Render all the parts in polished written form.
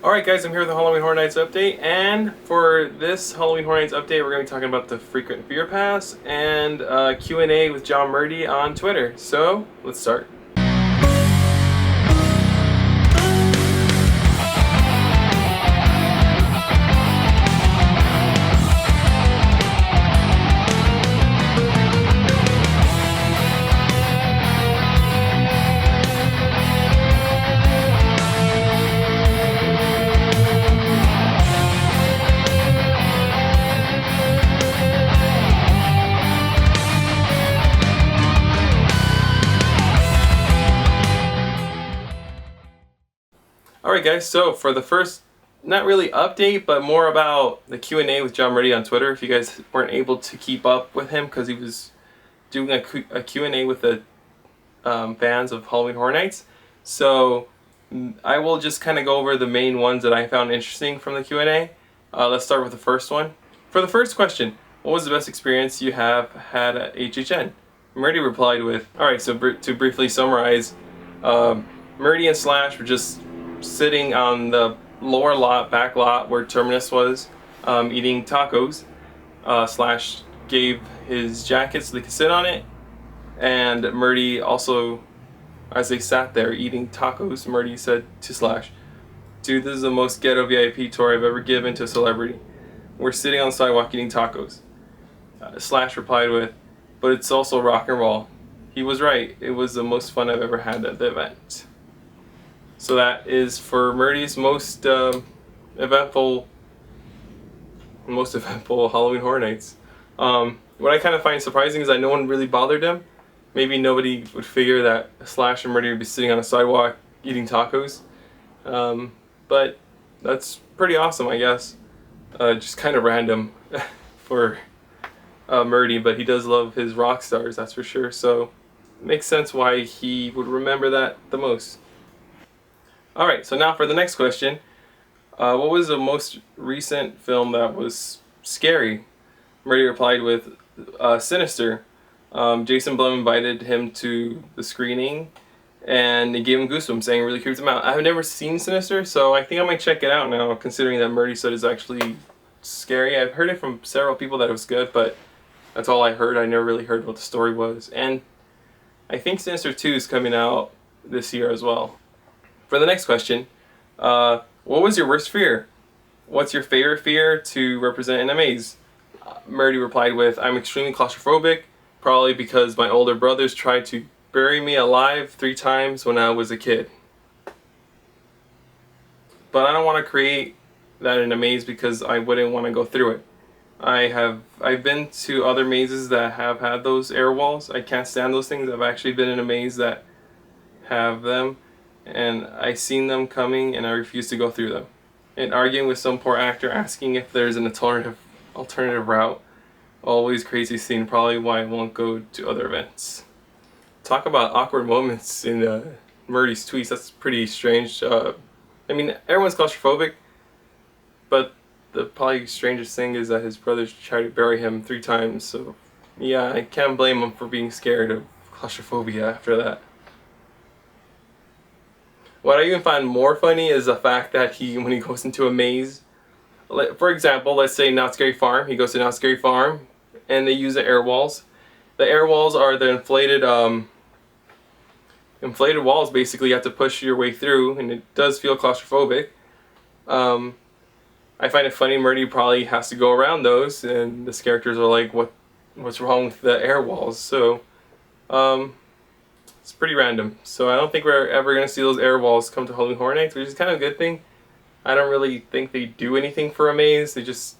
Alright guys, I'm here with the Halloween Horror Nights update, and for this Halloween Horror Nights update we're going to be talking about the Frequent Fear Pass and Q&A with John Murdy on Twitter. So, let's start. Alright guys, so for the first, not really update, but more about the Q&A with John Murdy on Twitter, if you guys weren't able to keep up with him because he was doing a Q&A with the fans of Halloween Horror Nights. So I will just kind of go over the main ones that I found interesting from the Q&A. Let's start with the first one. For the first question, what was the best experience you have had at HHN? Murdy replied with, alright, so to briefly summarize, Murdy and Slash were just sitting on the lower lot, back lot where Terminus was, eating tacos. Slash gave his jacket so they could sit on it, and Murdy also, as they sat there eating tacos, Murdy said to Slash, "Dude, this is the most ghetto VIP tour I've ever given to a celebrity. We're sitting on the sidewalk eating tacos." Slash replied with, "But it's also rock and roll." He was right. It was the most fun I've ever had at the event. So that is for Murdy's most eventful Halloween Horror Nights. What I kind of find surprising is that no one really bothered him. Maybe nobody would figure that Slash and Murdy would be sitting on a sidewalk eating tacos. But that's pretty awesome, I guess. Just kind of random for Murdy, but he does love his rock stars, that's for sure. So it makes sense why he would remember that the most. Alright, so now for the next question. What was the most recent film that was scary? Murdy replied with Sinister. Jason Blum invited him to the screening and it gave him goosebumps, saying it really creeped him out. I've never seen Sinister, so I think I might check it out now, considering that Murdy said it's actually scary. I've heard it from several people that it was good, but that's all I heard. I never really heard what the story was. And I think Sinister 2 is coming out this year as well. For the next question, what was your worst fear? What's your favorite fear to represent in a maze? Murdy replied with, I'm extremely claustrophobic, probably because my older brothers tried to bury me alive 3 times when I was a kid. But I don't want to create that in a maze because I wouldn't want to go through it. I've been to other mazes that have had those air walls. I can't stand those things. I've actually been in a maze that have them, and I seen them coming and I refuse to go through them. And arguing with some poor actor asking if there's an alternative route, always crazy scene, probably why I won't go to other events. Talk about awkward moments in Murdy's tweets. That's pretty strange. I mean, everyone's claustrophobic, but the probably strangest thing is that his brothers tried to bury him 3 times, so yeah, I can't blame him for being scared of claustrophobia after that. What I even find more funny is the fact that when he goes into a maze, for example, let's say Not Scary Farm, he goes to Not Scary Farm, and they use the air walls. The air walls are the inflated walls, basically. You have to push your way through, and it does feel claustrophobic. I find it funny, Murdy probably has to go around those, and the characters are like, what's wrong with the air walls? So, it's pretty random. So I don't think we're ever going to see those air walls come to Halloween Horror Nights, which is kind of a good thing. I don't really think they do anything for a maze. It's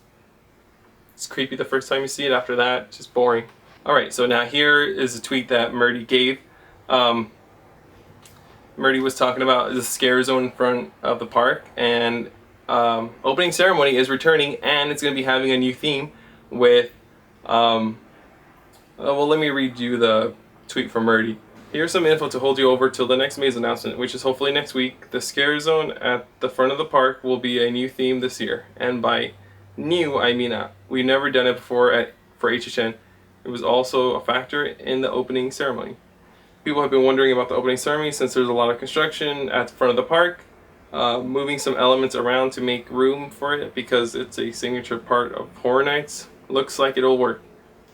creepy the first time you see it. After that, it's just boring. Alright, so now here is a tweet that Murdy gave. Murdy was talking about the scare zone in front of the park, and opening ceremony is returning, and it's going to be having a new theme with, well, let me read you the tweet from Murdy. Here's some info to hold you over till the next maze announcement, which is hopefully next week. The scare zone at the front of the park will be a new theme this year. And by new, I mean we've never done it before for HHN. It was also a factor in the opening ceremony. People have been wondering about the opening ceremony since there's a lot of construction at the front of the park. moving some elements around to make room for it because it's a signature part of Horror Nights. Looks like it'll work.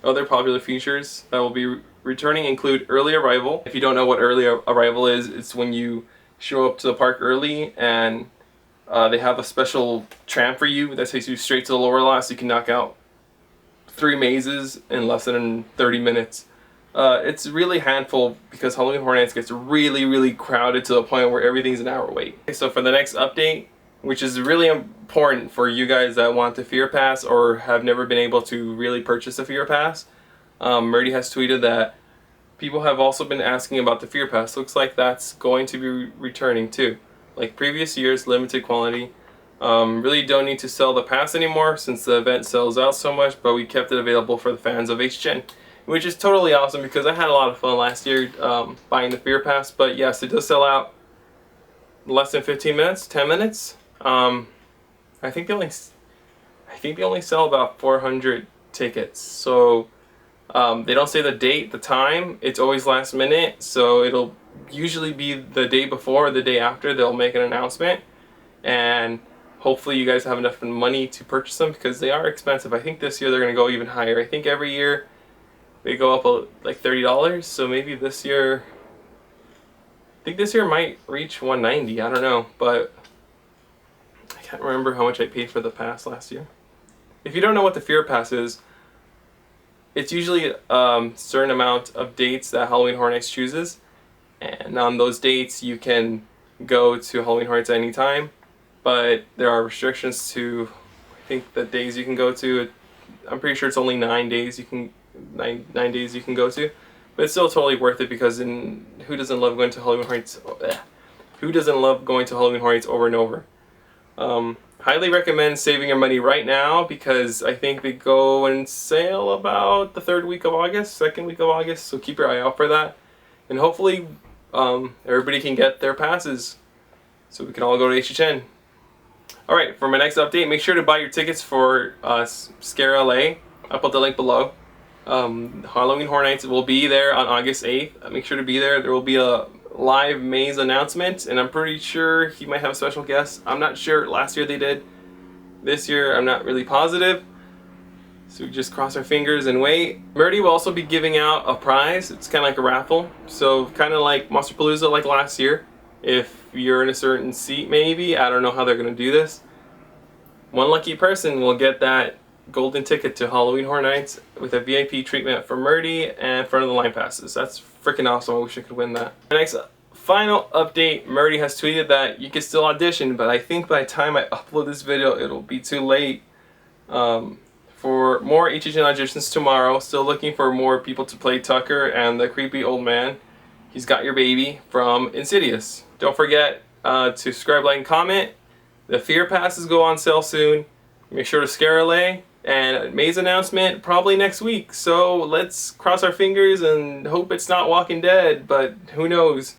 Other popular features that will be returning include early arrival. If you don't know what early arrival is, it's when you show up to the park early and they have a special tram for you that takes you straight to the lower lot, so you can knock out 3 mazes in less than 30 minutes. It's really handful because Halloween Horror Nights gets really crowded to the point where everything's an hour wait. Okay, so for the next update, which is really important for you guys that want the Fear Pass or have never been able to really purchase a Fear Pass, Murdy has tweeted that people have also been asking about the Fear Pass. Looks like that's going to be returning too. Like previous years, limited quantity. Really don't need to sell the pass anymore since the event sells out so much, but we kept it available for the fans of HHN, which is totally awesome because I had a lot of fun last year buying the Fear Pass. But yes, it does sell out less than 15 minutes, 10 minutes. I think they only sell about 400 tickets. So they don't say the date, the time. It's always last minute, so it'll usually be the day before or the day after they'll make an announcement. And hopefully you guys have enough money to purchase them because they are expensive. I think this year they're going to go even higher. I think every year they go up like $30, so maybe this year, I think this year might reach $190. I don't know, but I can't remember how much I paid for the pass last year. If you don't know what the Fear Pass is, it's usually a certain amount of dates that Halloween Horror Nights chooses, and on those dates you can go to Halloween Horror Nights at any time, but there are restrictions to, I think, the days you can go to. I'm pretty sure it's only 9 days you can go to, but it's still totally worth it because who doesn't love going to Halloween Horror Nights? Who doesn't love going to Halloween Horror Nights over and over? Highly recommend saving your money right now because I think they go on sale about the 3rd week of August, 2nd week of August, so keep your eye out for that. And hopefully everybody can get their passes so we can all go to HHN. Alright, for my next update, make sure to buy your tickets for Scare LA. I'll put the link below. Halloween Horror Nights will be there on August 8th. Make sure to be there. There will be a live maze announcement, and I'm pretty sure he might have a special guest. I'm not sure. Last year they did. This year I'm not really positive, so we just cross our fingers and wait. Murdy will also be giving out a prize. It's kind of like a raffle, so kind of like Monsterpalooza like last year. If you're in a certain seat, maybe, I don't know how they're gonna do this, one lucky person will get that golden ticket to Halloween Horror Nights with a VIP treatment for Murdy and front of the line passes. That's freaking awesome. I wish I could win that. The next final update, Murdy has tweeted that you can still audition, but I think by the time I upload this video it'll be too late. For more HHN auditions tomorrow. Still looking for more people to play Tucker and the creepy old man. He's got your baby from Insidious. Don't forget to subscribe, like, and comment. The Fear Passes go on sale soon. Make sure to Scare LA. And Maze announcement probably next week. So let's cross our fingers and hope it's not Walking Dead, but who knows.